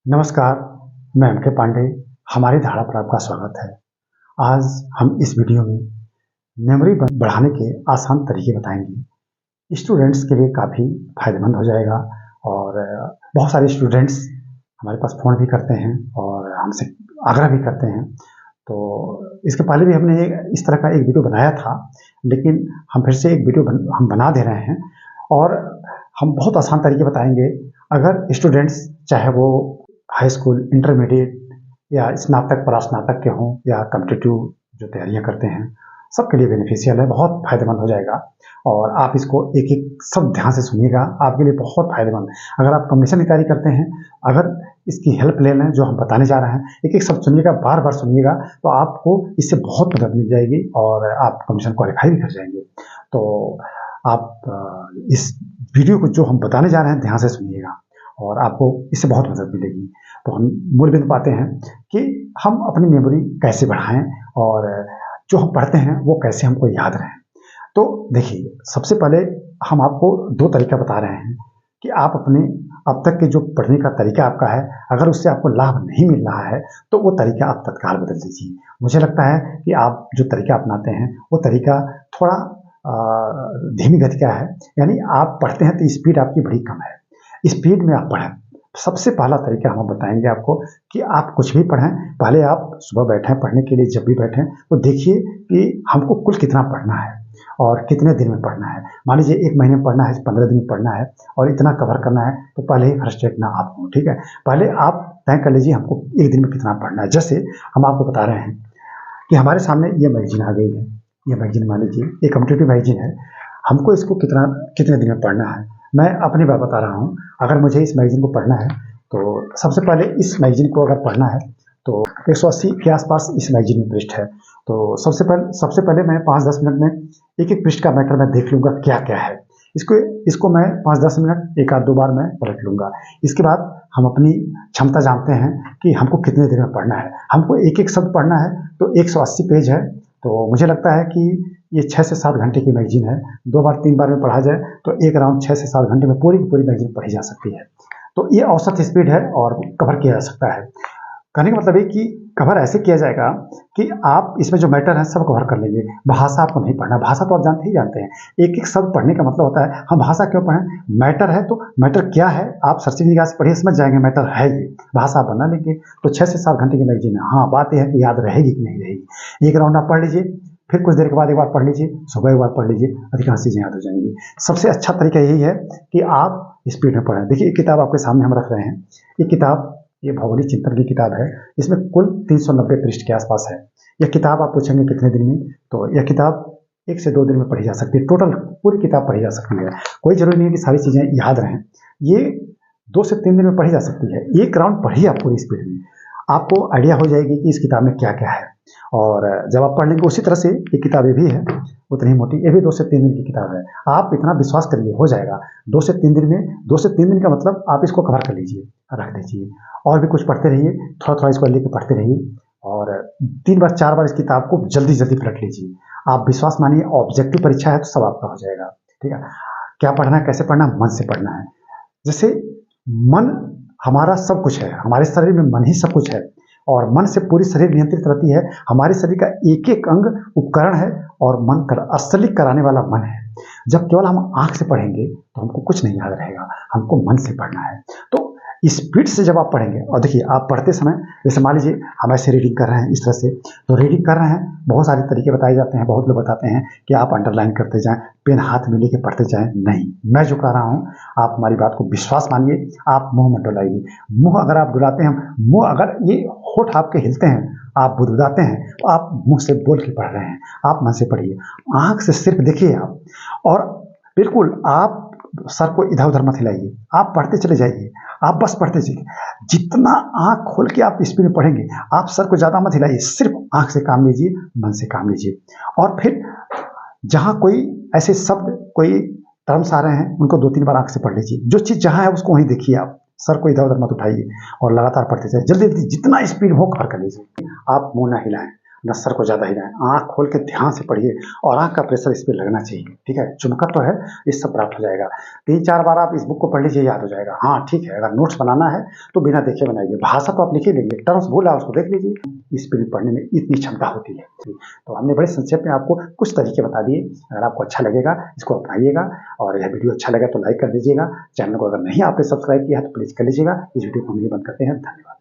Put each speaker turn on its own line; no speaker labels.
नमस्कार, मैं एम के पांडे। हमारी धारा पर आपका स्वागत है। आज हम इस वीडियो में मेमोरी बढ़ाने के आसान तरीके बताएंगे। स्टूडेंट्स के लिए काफ़ी फायदेमंद हो जाएगा और बहुत सारे स्टूडेंट्स हमारे पास फ़ोन भी करते हैं और हमसे आग्रह भी करते हैं। तो इसके पहले भी हमने इस तरह का एक वीडियो बनाया था, लेकिन हम फिर से एक वीडियो हम बना दे रहे हैं और हम बहुत आसान तरीके बताएंगे। अगर स्टूडेंट्स चाहे वो हाई स्कूल, इंटरमीडिएट या स्नातक, परास्नातक के हों या कॉम्पिटिटिव जो तैयारियां करते हैं, सबके लिए बेनिफिशियल है, बहुत फायदेमंद हो जाएगा। और आप इसको एक एक सब ध्यान से सुनिएगा, आपके लिए बहुत फायदेमंद। अगर आप कॉम्पिटिशन की तैयारी करते हैं, अगर इसकी हेल्प ले लें जो हम बताने जा रहे हैं, एक एक सब सुनिएगा, बार बार सुनिएगा, तो आपको इससे बहुत मदद मिल जाएगी और आप कॉम्पिटिशन क्वालिफाई भी कर जाएंगे। तो आप इस वीडियो को जो हम बताने जा रहे हैं ध्यान से सुनिएगा और आपको इससे बहुत मदद मिलेगी। तो हम मूल बिंदु पाते हैं कि हम अपनी मेमोरी कैसे बढ़ाएं और जो हम पढ़ते हैं वो कैसे हमको याद रहे। तो देखिए, सबसे पहले हम आपको दो तरीका बता रहे हैं कि आप अपने अब तक के जो पढ़ने का तरीका आपका है, अगर उससे आपको लाभ नहीं मिल रहा है तो वो तरीका आप तत्काल बदल दीजिए। मुझे लगता है कि आप जो तरीका अपनाते हैं वो तरीका थोड़ा धीमी गति का है, यानी आप पढ़ते हैं तो स्पीड आपकी बड़ी कम है। स्पीड में आप पढ़ें। सबसे पहला तरीका हम बताएंगे आपको कि आप कुछ भी पढ़ें, पहले आप सुबह बैठें पढ़ने के लिए, जब भी बैठें तो देखिए कि हमको कुल कितना पढ़ना है और कितने दिन में पढ़ना है। मान लीजिए 1 महीने में पढ़ना है, 15 दिन में पढ़ना है और इतना कवर करना है, तो पहले ही फ्रस्ट्रेट ना आप हो, ठीक है। पहले आप तय कर लीजिए हमको 1 दिन में कितना पढ़ना है। जैसे हम आपको बता रहे हैं कि हमारे सामने ये मैगजीन आ गई है, ये मैगजीन मान लीजिए ये कॉम्पिटिटिव मैगजीन है, हमको इसको कितने दिन में पढ़ना है। मैं अपनी बात बता रहा हूँ, अगर मुझे इस मैगजीन को पढ़ना है तो सबसे पहले इस मैगजीन को अगर पढ़ना है तो 180 के आसपास इस मैगजीन में पृष्ठ है। तो सबसे पहले मैं 5-10 मिनट में एक एक पृष्ठ का मैटर मैं देख लूँगा क्या क्या है। इसको मैं 5-10 मिनट एक आध दो बार मैं पलट लूँगा। इसके बाद हम अपनी क्षमता जानते हैं कि हमको कितने देर में पढ़ना है। हमको एक एक शब्द पढ़ना है तो 180 पेज है, तो मुझे लगता है कि ये 6 से 7 घंटे की मैगजीन है। 2 बार 3 बार में पढ़ा जाए तो एक राउंड 6 से 7 घंटे में पूरी की पूरी मैगजीन पढ़ी जा सकती है। तो ये औसत स्पीड है और कवर किया जा सकता है। कहने का मतलब है कि कवर ऐसे किया जाएगा कि आप इसमें जो मैटर है सब कवर कर लेंगे। भाषा आपको नहीं पढ़ना, भाषा तो आप जानते हैं। एक एक शब्द पढ़ने का मतलब होता है, हम भाषा क्यों पढ़ें, मैटर है तो मैटर क्या है आप सर्चिंग निगाह से पढ़िए, समझ जाएंगे मैटर है ये। भाषा आप बना लेंगे तो 6 से 7 घंटे की मैगजीन है। हाँ, बात यह है कि याद रहेगी कि नहीं रहेगी। एक राउंड आप पढ़ लीजिए, फिर कुछ देर के बाद एक बार पढ़ लीजिए, सुबह एक बार पढ़ लीजिए, अधिकांश चीज़ें याद हो जाएंगी। सबसे अच्छा तरीका यही है कि आप स्पीड में पढ़ें। देखिए, एक किताब आपके सामने हम रख रहे हैं। ये किताब ये भौगोलिक चिंतन की किताब है। इसमें कुल 390 पृष्ठ के आसपास है। यह किताब आप पूछेंगे कितने दिन में, तो यह किताब 1 से 2 दिन में पढ़ी जा सकती है। टोटल पूरी किताब पढ़ी जा सकती है। कोई जरूरी नहीं है कि सारी चीज़ें याद रहें। ये 2 से 3 दिन में पढ़ी जा सकती है। एक राउंड पढ़िए आप पूरी स्पीड में, आपको आइडिया हो जाएगी कि इस किताब में क्या क्या है। और जब आप पढ़ लेंगे, उसी तरह से ये किताब ये भी है, उतनी मोटी, ये भी 2 से 3 दिन की किताब है। आप इतना विश्वास करिए, हो जाएगा 2 से 3 दिन में। 2 से 3 दिन का मतलब आप इसको कवर कर लीजिए, रख दीजिए और भी कुछ पढ़ते रहिए, थोड़ा थोड़ा इसको लेकर पढ़ते रहिए और 3 बार 4 बार इस किताब को जल्दी जल्दी पलट लीजिए। आप विश्वास मानिए, ऑब्जेक्टिव परीक्षा है तो सब आपका हो जाएगा, ठीक है। क्या पढ़ना है, कैसे पढ़ना है, मन से पढ़ना है। जैसे मन हमारा सब कुछ है, हमारे शरीर में मन ही सब कुछ है और मन से पूरी शरीर नियंत्रित रहती है। हमारे शरीर का एक एक अंग उपकरण है और मन असली कराने वाला मन है। जब केवल हम आंख से पढ़ेंगे तो हमको कुछ नहीं याद रहेगा, हमको मन से पढ़ना है। तो स्पीड से जब आप पढ़ेंगे, और देखिए आप पढ़ते समय, जैसे मान लीजिए हम ऐसे रीडिंग कर रहे हैं, इस तरह से तो रीडिंग कर रहे हैं, बहुत सारे तरीके बताए जाते हैं। बहुत लोग बताते हैं कि आप अंडरलाइन करते जाएं, पेन हाथ में लेके पढ़ते जाएं। नहीं, मैं जो कह रहा हूँ, आप हमारी बात को विश्वास मानिए, आप मुंह मत डुलाइए। मुंह अगर आप डुलाते हैं, मुंह अगर ये होठ आपके हिलते हैं, आप बुदबुदाते हैं, तो आप मुंह से बोल के पढ़ रहे हैं। आप मन से पढ़िए, आंख से सिर्फ देखिए आप, और बिल्कुल आप सर को इधर उधर मत हिलाइए, आप पढ़ते चले जाइए, आप बस पढ़ते चलिए। जितना आंख खोल के आप स्पीड में पढ़ेंगे, आप सर को ज़्यादा मत हिलाइए, सिर्फ आंख से काम लीजिए, मन से काम लीजिए। और फिर जहाँ कोई ऐसे शब्द, कोई टर्म्स आ रहे हैं, उनको 2-3 बार आंख से पढ़ लीजिए। जो चीज़ जहाँ है उसको वहीं देखिए, आप सर को इधर उधर मत उठाइए और लगातार पढ़ते जाइए, जल्दी जल्दी जितना स्पीड हो कवर कर लीजिए। आप मुंह ना हिलाएं, न सर को ज़्यादा हिलाएं, आँख खोल के ध्यान से पढ़िए और आँख का प्रेशर इस पे लगना चाहिए, ठीक है। चुमका तो है, इस सब प्राप्त हो जाएगा। 3-4 बार आप इस बुक को पढ़ लीजिए, याद हो जाएगा। हाँ, ठीक है, अगर नोट्स बनाना है तो बिना देखे बनाइए। भाषा तो आप लिख ही लेंगे, टर्म्स भूला उसको देख लीजिए। इस पे भी पढ़ने में इतनी क्षमता होती है। तो हमने बड़े संक्षेप में आपको कुछ तरीके बता दिए। अगर आपको अच्छा लगेगा इसको अपनाइएगा, और यह वीडियो अच्छा लगा तो लाइक कर दीजिएगा। चैनल को अगर नहीं आपने सब्सक्राइब किया है तो प्लीज़ कर लीजिएगा। इस वीडियो को हम यहीं बंद करते हैं। धन्यवाद।